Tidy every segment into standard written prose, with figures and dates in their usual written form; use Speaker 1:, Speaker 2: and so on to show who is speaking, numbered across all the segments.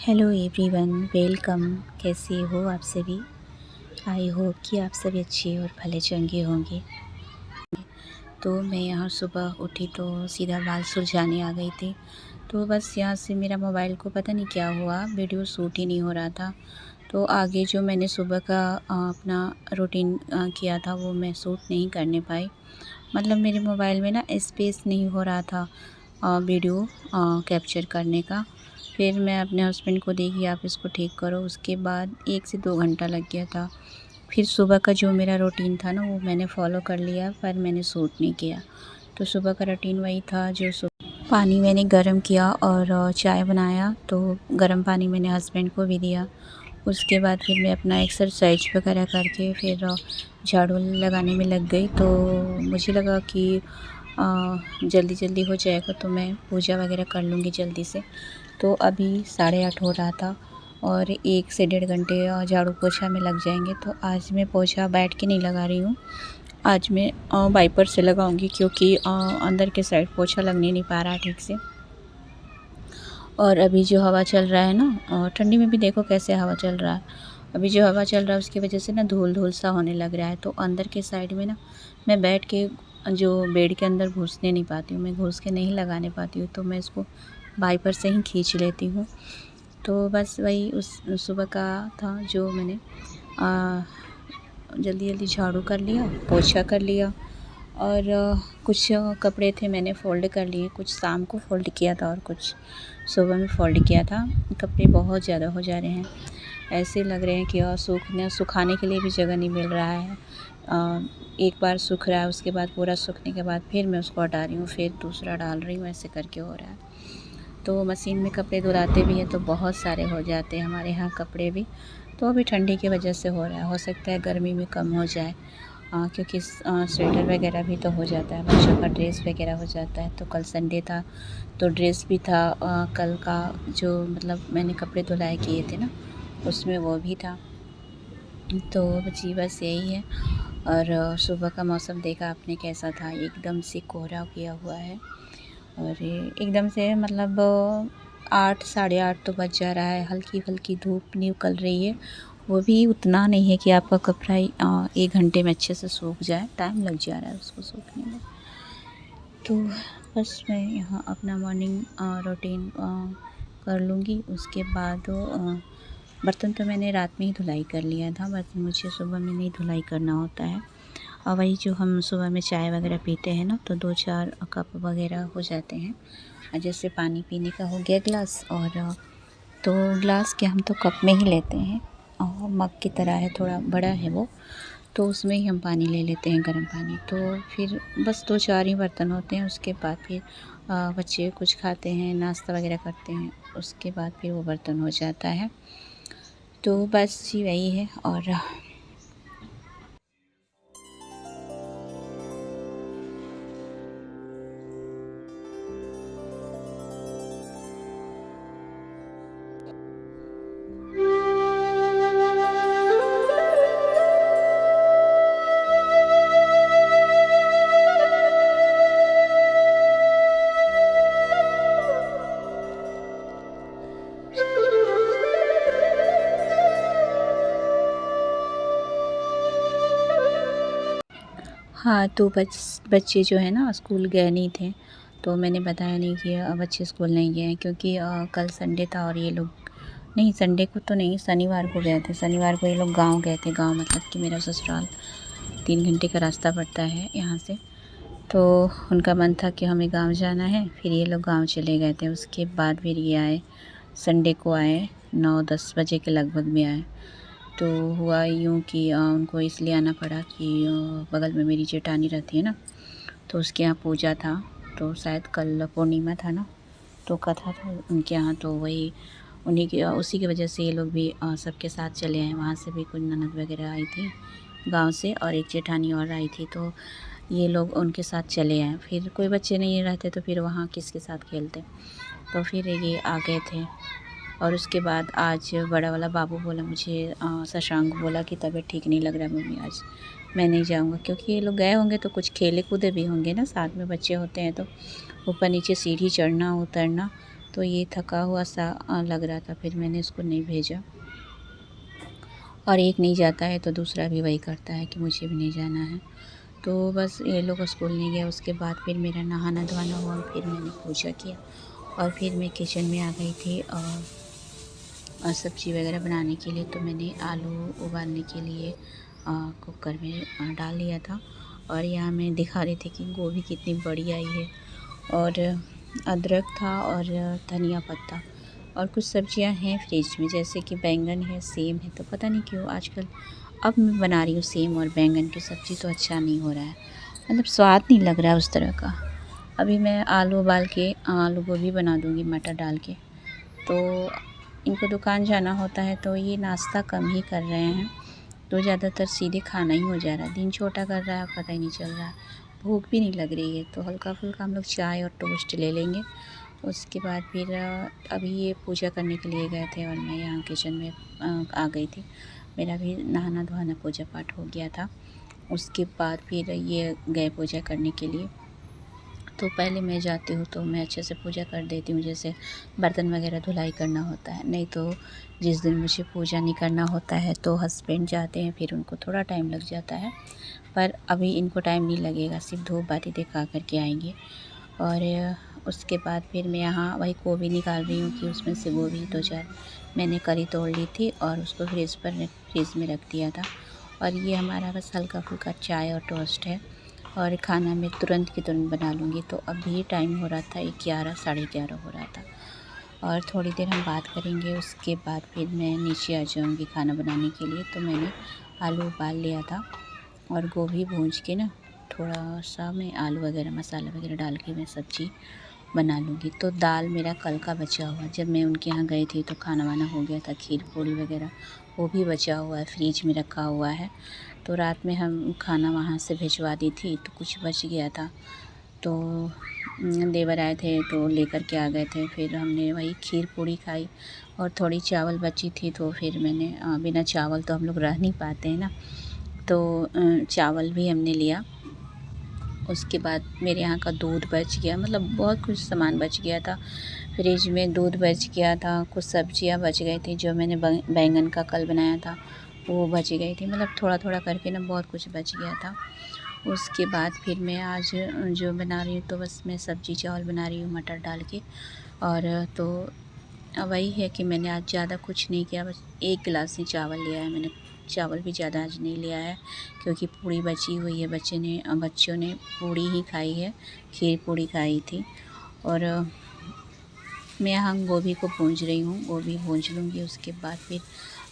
Speaker 1: Hello everyone, welcome. कैसे हो आप सभी? आई होप कि आप सभी अच्छे और भले चंगे होंगे। तो मैं यहाँ सुबह उठी तो सीधा बाल सुलझाने आ गई थी। तो बस यहाँ से मेरा मोबाइल को पता नहीं क्या हुआ, वीडियो शूट ही नहीं हो रहा था। तो आगे जो मैंने सुबह का अपना रूटीन किया था वो मैं शूट नहीं करने पाई। मतलब मेरे मोबाइल में ना स्पेस नहीं हो रहा था वीडियो कैप्चर करने का। फिर मैं अपने हस्बैंड को दी कि आप इसको ठीक करो। उसके बाद 1 से 2 घंटा लग गया था। फिर सुबह का जो मेरा रूटीन था ना वो मैंने फ़ॉलो कर लिया, पर मैंने शूट नहीं किया। तो सुबह का रूटीन वही था जो पानी मैंने गर्म किया और चाय बनाया। तो गर्म पानी मैंने हस्बैंड को भी दिया। उसके बाद फिर मैं अपना एक्सरसाइज वगैरह करके फिर झाड़ू लगाने में लग गई। तो मुझे लगा कि जल्दी जल्दी हो जाएगा तो मैं पूजा वगैरह कर लूँगी जल्दी से। तो अभी 8:30 हो रहा था और 1 से 1.5 घंटे झाड़ू पोछा में लग जाएंगे। तो आज मैं पोछा बैठ के नहीं लगा रही हूँ, आज मैं वाइपर से लगाऊंगी, क्योंकि अंदर के साइड पोछा लगने नहीं पा रहा ठीक से। और अभी जो हवा चल रहा है ना, ठंडी में भी देखो कैसे हवा चल रहा है। अभी जो हवा चल रहा है उसकी वजह से ना धूल धूल सा होने लग रहा है। तो अंदर के साइड में ना मैं बैठ के जो बेड के अंदर घुसने नहीं पाती हूँ, मैं घुस के नहीं लगाने पाती हूँ। तो मैं इसको वाइपर से ही खींच लेती हूँ। तो बस वही उस सुबह का था जो मैंने जल्दी जल्दी झाड़ू कर लिया, पोछा कर लिया। और कुछ कपड़े थे मैंने फ़ोल्ड कर लिए, कुछ शाम को फ़ोल्ड किया था और कुछ सुबह में फ़ोल्ड किया था। कपड़े बहुत ज़्यादा हो जा रहे हैं, ऐसे लग रहे हैं कि सुखाने के लिए भी जगह नहीं मिल रहा है। एक बार सूख रहा है, उसके बाद पूरा सूखने के बाद फिर मैं उसको हटा रही हूँ, फिर दूसरा डाल रही हूँ, ऐसे करके हो रहा है। तो मशीन में कपड़े धुलाते भी हैं तो बहुत सारे हो जाते हैं हमारे यहाँ कपड़े भी। तो अभी ठंडी की वजह से हो रहा है, हो सकता है गर्मी में कम हो जाए, क्योंकि स्वेटर वगैरह भी तो हो जाता है, बच्चों का ड्रेस वगैरह हो जाता है। तो कल संडे था तो ड्रेस भी था, कल का जो मतलब मैंने कपड़े धुलाई किए थे ना उसमें वो भी था। तो जी बस यही है। और सुबह का मौसम देखा आपने कैसा था, एकदम से कोहरा किया हुआ है। और ये एकदम से मतलब 8 साढ़े 8 तो बज जा रहा है, हल्की हल्की धूप निकल रही है। वो भी उतना नहीं है कि आपका कपड़ा 1 घंटे में अच्छे से सूख जाए, टाइम लग जा रहा है उसको सूखने में। तो बस मैं यहाँ अपना मॉर्निंग रूटीन कर लूँगी। उसके बाद बर्तन तो मैंने रात में ही धुलाई कर लिया था, बर्तन मुझे सुबह में नहीं धुलाई करना होता है। और वही जो हम सुबह में चाय वगैरह पीते हैं ना, तो 2-4 कप वगैरह हो जाते हैं। जैसे पानी पीने का हो गया ग्लास, और तो ग्लास क्या, हम तो कप में ही लेते हैं, और मग की तरह है, थोड़ा बड़ा है वो, तो उसमें ही हम पानी ले लेते हैं, गर्म पानी। तो फिर बस 2-4 ही बर्तन होते हैं। उसके बाद फिर बच्चे कुछ खाते हैं, नाश्ता वगैरह करते हैं, उसके बाद फिर वो बर्तन हो जाता है। तो बस जी वही है। और हाँ, तो बच्चे जो है ना स्कूल गए नहीं थे, तो मैंने बताया नहीं कि बच्चे स्कूल नहीं गए हैं, क्योंकि कल संडे था और ये लोग नहीं, संडे को तो नहीं, शनिवार को गए थे। शनिवार को ये लोग गाँव गए थे। गाँव मतलब कि मेरा ससुराल 3 घंटे का रास्ता पड़ता है यहाँ से। तो उनका मन था कि हमें गाँव जाना है, फिर ये लोग गाँव चले गए थे। उसके बाद फिर ये आए, संडे को आए, 9-10 बजे के लगभग में आए। तो हुआ यूँ कि उनको इसलिए आना पड़ा कि बगल में मेरी जेठानी रहती है ना, तो उसके यहाँ पूजा था। तो शायद कल पूर्णिमा था ना, तो कथा था उनके यहाँ, तो वही उन्हीं की उसी की वजह से ये लोग भी सबके साथ चले आए। वहाँ से भी कुछ ननद वगैरह आई थी गांव से, और एक जेठानी और आई थी, तो ये लोग उनके साथ चले आए। फिर कोई बच्चे नहीं रहते तो फिर वहाँ किसके साथ खेलते, तो फिर ये आ गए थे। और उसके बाद आज बड़ा वाला बाबू बोला मुझे, शशांक बोला कि तबीयत ठीक नहीं लग रहा मम्मी, आज मैं नहीं जाऊँगा, क्योंकि ये लोग गए होंगे तो कुछ खेले कूदे भी होंगे ना, साथ में बच्चे होते हैं तो ऊपर नीचे सीढ़ी चढ़ना उतरना तो ये थका हुआ सा लग रहा था, फिर मैंने इसको नहीं भेजा। और एक नहीं जाता है तो दूसरा भी वही करता है कि मुझे भी नहीं जाना है। तो बस ये लोग स्कूल नहीं गए। उसके बाद फिर मेरा नहाना धोना हुआ, फिर मैंने पूजा किया और फिर मैं किचन में आ गई थी और सब्ज़ी वगैरह बनाने के लिए। तो मैंने आलू उबालने के लिए कुकर में डाल दिया था। और यहाँ मैं दिखा रही थी कि गोभी कितनी बड़ी आई है, और अदरक था और धनिया पत्ता, और कुछ सब्जियां हैं फ्रिज में, जैसे कि बैंगन है, सेम है। तो पता नहीं क्यों आजकल अब मैं बना रही हूँ सेम और बैंगन की सब्ज़ी, तो अच्छा नहीं हो रहा है, मतलब स्वाद नहीं लग रहा है उस तरह का। अभी मैं आलू उबाल के आलू गोभी बना दूँगी मटर डाल के। तो इनको दुकान जाना होता है तो ये नाश्ता कम ही कर रहे हैं, तो ज़्यादातर सीधे खाना ही हो जा रहा है। दिन छोटा कर रहा है, पता ही नहीं चल रहा है, भूख भी नहीं लग रही है। तो हल्का फुल्का हम लोग चाय और टोस्ट ले लेंगे। उसके बाद फिर अभी ये पूजा करने के लिए गए थे और मैं यहाँ किचन में आ गई थी। मेरा भी नहाना धोना पूजा पाठ हो गया था। उसके बाद फिर ये गए पूजा करने के लिए। तो पहले मैं जाती हूँ तो मैं अच्छे से पूजा कर देती हूँ, जैसे बर्तन वगैरह धुलाई करना होता है। नहीं तो जिस दिन मुझे पूजा नहीं करना होता है तो हस्बैंड जाते हैं, फिर उनको थोड़ा टाइम लग जाता है। पर अभी इनको टाइम नहीं लगेगा, सिर्फ धूप बाती दिखा कर के आएंगे। और उसके बाद फिर मैं यहाँ वही गोभी निकाल रही हूँ कि उसमें से गोभी 2-4 मैंने करी तोड़ ली थी और उसको फ्रिज में रख दिया था। और ये हमारा बस हल्का फुल्का चाय और टोस्ट है, और खाना मैं तुरंत की तुरंत बना लूँगी। तो अभी टाइम हो रहा था 11 साढ़े 11 हो रहा था, और थोड़ी देर हम बात करेंगे। उसके बाद फिर मैं नीचे आ जाऊँगी खाना बनाने के लिए। तो मैंने आलू उबाल लिया था और गोभी भूंज के ना थोड़ा सा मैं आलू वगैरह मसाला वगैरह डाल के मैं सब्ज़ी बना लूँगी। तो दाल मेरा कल का बचा हुआ, जब मैं उनके यहाँ गई थी तो खाना वाना हो गया था, खीर पूड़ी वगैरह वो भी बचा हुआ है, फ्रिज में रखा हुआ है। तो रात में हम खाना वहाँ से भिजवा दी थी तो कुछ बच गया था, तो देवर आए थे तो लेकर के आ गए थे। फिर हमने वही खीर पूड़ी खाई और थोड़ी चावल बची थी, तो फिर मैंने बिना चावल तो हम लोग रह नहीं पाते हैं ना, तो चावल भी हमने लिया। उसके बाद मेरे यहाँ का दूध बच गया, मतलब बहुत कुछ सामान बच गया था फ्रिज में। दूध बच गया था, कुछ सब्जियां बच गई थी, जो मैंने बैंगन का कल बनाया था वो बच गई थी, मतलब थोड़ा थोड़ा करके ना बहुत कुछ बच गया था। उसके बाद फिर मैं आज जो बना रही हूँ तो बस मैं सब्ज़ी चावल बना रही हूँ मटर डाल के। और तो वही है कि मैंने आज ज़्यादा कुछ नहीं किया, बस 1 गिलास ही चावल लिया है मैंने। चावल भी ज़्यादा आज नहीं लिया है क्योंकि पूड़ी बची हुई है, बच्चों ने पूड़ी ही खाई है, खीर पूड़ी खाई थी। और मैं यहाँ गोभी को भूंज रही हूँ, गोभी भूंज लूँगी। उसके बाद फिर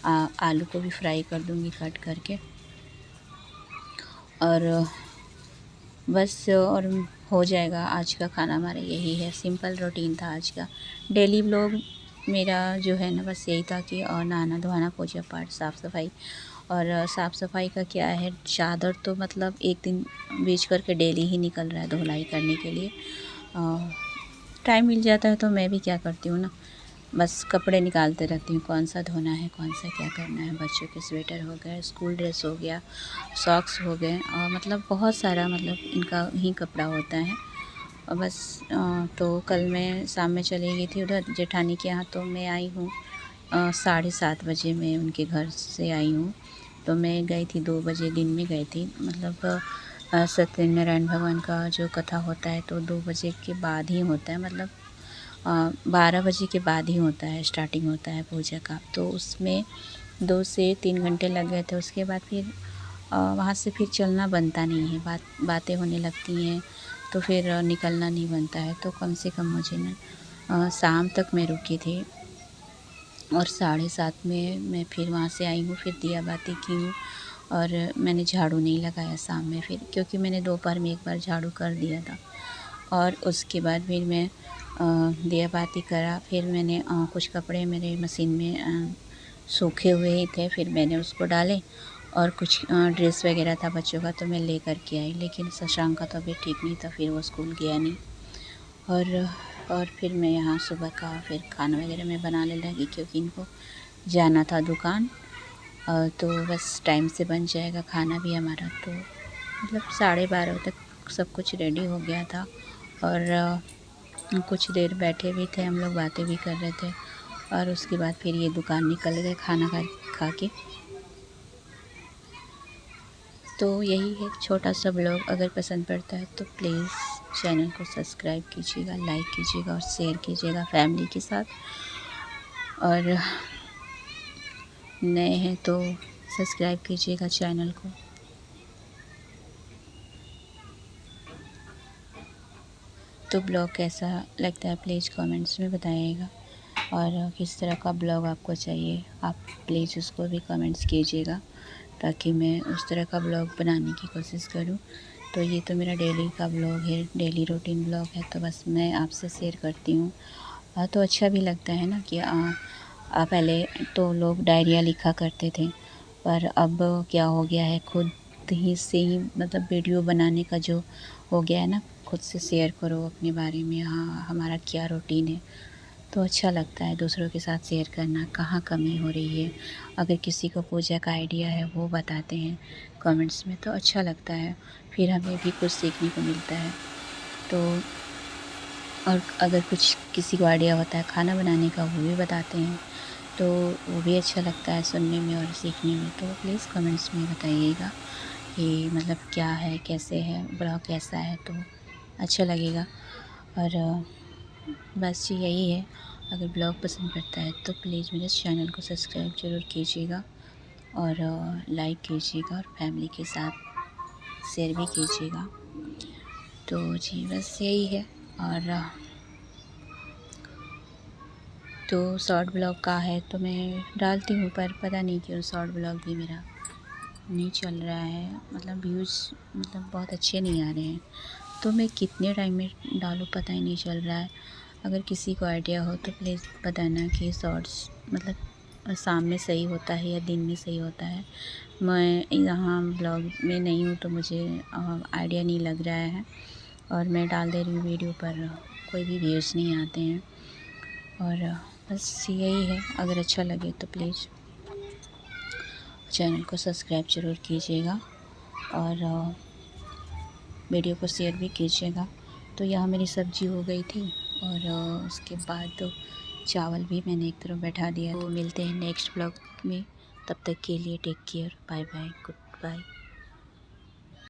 Speaker 1: आलू को भी फ्राई कर दूँगी कट करके। और बस और हो जाएगा। आज का खाना हमारा यही है, सिंपल रूटीन था आज का। डेली व्लॉग मेरा जो है ना बस यही था कि और नहाना धोना पूजा पाठ साफ़ सफाई। और साफ़ सफाई का क्या है, चादर तो मतलब एक दिन बीच करके डेली ही निकल रहा है धुलाई करने के लिए। टाइम मिल जाता है तो मैं भी क्या करती हूँ ना, बस कपड़े निकालते रहती हूँ, कौन सा धोना है, कौन सा क्या करना है। बच्चों के स्वेटर हो गए, स्कूल ड्रेस हो गया, सॉक्स हो गए, और मतलब बहुत सारा मतलब इनका ही कपड़ा होता है। और बस तो कल मैं शाम में चली गई थी उधर जेठानी के यहाँ, तो मैं आई हूँ 7:30 बजे मैं उनके घर से आई हूँ। तो मैं गई थी 2 बजे, दिन में गई थी, मतलब सत्यनारायण भगवान का जो कथा होता है तो 2 बजे के बाद ही होता है, मतलब 12 बजे के बाद ही होता है, स्टार्टिंग होता है पूजा का। तो उसमें 2 से 3 घंटे लग गए थे। उसके बाद फिर वहाँ से फिर चलना बनता नहीं है, बातें होने लगती हैं तो फिर निकलना नहीं बनता है। तो कम से कम मुझे ना शाम तक मैं रुकी थी, और 7:30 में मैं फिर वहाँ से आई हूँ, फिर दिया बाती की हूँ। और मैंने झाड़ू नहीं लगाया शाम में फिर, क्योंकि मैंने दोपहर में एक बार झाड़ू कर दिया था। और उसके बाद फिर मैं दिया बाती करा। फिर मैंने कुछ कपड़े मेरे मशीन में सूखे हुए ही थे, फिर मैंने उसको डाले। और कुछ ड्रेस वगैरह था बच्चों का तो मैं ले कर के आई, लेकिन शशांक का तबीयत ठीक नहीं था, फिर वो स्कूल गया नहीं। और फिर मैं यहाँ सुबह का फिर खाना वगैरह मैं बनाने लगी, क्योंकि इनको जाना था दुकान। तो बस टाइम से बन जाएगा खाना भी हमारा। तो मतलब 12:30 तक सब कुछ रेडी हो गया था। और कुछ देर बैठे भी थे हम लोग, बातें भी कर रहे थे और उसके बाद फिर ये दुकान निकल गए खाना खा के। तो यही है छोटा सा ब्लॉग। अगर पसंद पड़ता है तो प्लीज़ चैनल को सब्सक्राइब कीजिएगा, लाइक कीजिएगा और शेयर कीजिएगा फैमिली के साथ। और नए हैं तो सब्सक्राइब कीजिएगा चैनल को। तो ब्लॉग कैसा लगता है प्लीज़ कमेंट्स में बताइएगा, और किस तरह का ब्लॉग आपको चाहिए आप प्लीज़ उसको भी कमेंट्स कीजिएगा, ताकि मैं उस तरह का ब्लॉग बनाने की कोशिश करूं। तो ये तो मेरा डेली का ब्लॉग है, डेली रूटीन ब्लॉग है, तो बस मैं आपसे शेयर करती हूँ। तो अच्छा भी लगता है ना कि पहले तो लोग डायरिया लिखा करते थे, पर अब क्या हो गया है, खुद ही से ही मतलब वीडियो बनाने का जो हो गया है ना, खुद से शेयर करो अपने बारे में, हाँ हमारा क्या रूटीन है। तो अच्छा लगता है दूसरों के साथ शेयर करना, कहाँ कमी हो रही है। अगर किसी को पूजा का आइडिया है वो बताते हैं कमेंट्स में, तो अच्छा लगता है, फिर हमें भी कुछ सीखने को मिलता है। तो और अगर कुछ किसी को आइडिया होता है खाना बनाने का वो भी बताते हैं, तो वो भी अच्छा लगता है सुनने में और सीखने में। तो प्लीज़ कमेंट्स में बताइएगा कि मतलब क्या है, कैसे है, ब्लॉग कैसा है, तो अच्छा लगेगा। और बस यही है। अगर ब्लॉग पसंद पड़ता है तो प्लीज़ मेरे चैनल को सब्सक्राइब ज़रूर कीजिएगा और लाइक कीजिएगा और फैमिली के साथ शेयर भी कीजिएगा। तो जी बस यही है। और तो शॉर्ट ब्लॉग का है तो मैं डालती हूँ, पर पता नहीं क्यों शॉर्ट ब्लॉग भी मेरा नहीं चल रहा है, मतलब व्यूज़ मतलब बहुत अच्छे नहीं आ रहे हैं। तो मैं कितने टाइम में डालूँ पता ही नहीं चल रहा है। अगर किसी को आइडिया हो तो प्लीज़ बताना कि शॉर्ट्स मतलब शाम में सही होता है या दिन में सही होता है। मैं यहाँ ब्लॉग में नहीं हूँ तो मुझे आइडिया नहीं लग रहा है, और मैं डाल दे रही हूँ वीडियो पर कोई भी व्यूज़ नहीं आते हैं। और बस यही है। अगर अच्छा लगे तो प्लीज़ चैनल को सब्सक्राइब ज़रूर कीजिएगा और वीडियो को शेयर भी कीजिएगा। तो यहाँ मेरी सब्ज़ी हो गई थी और उसके बाद तो चावल भी मैंने एक तरफ बैठा दिया। तो मिलते हैं नेक्स्ट ब्लॉग में, तब तक के लिए take care, bye bye, good bye.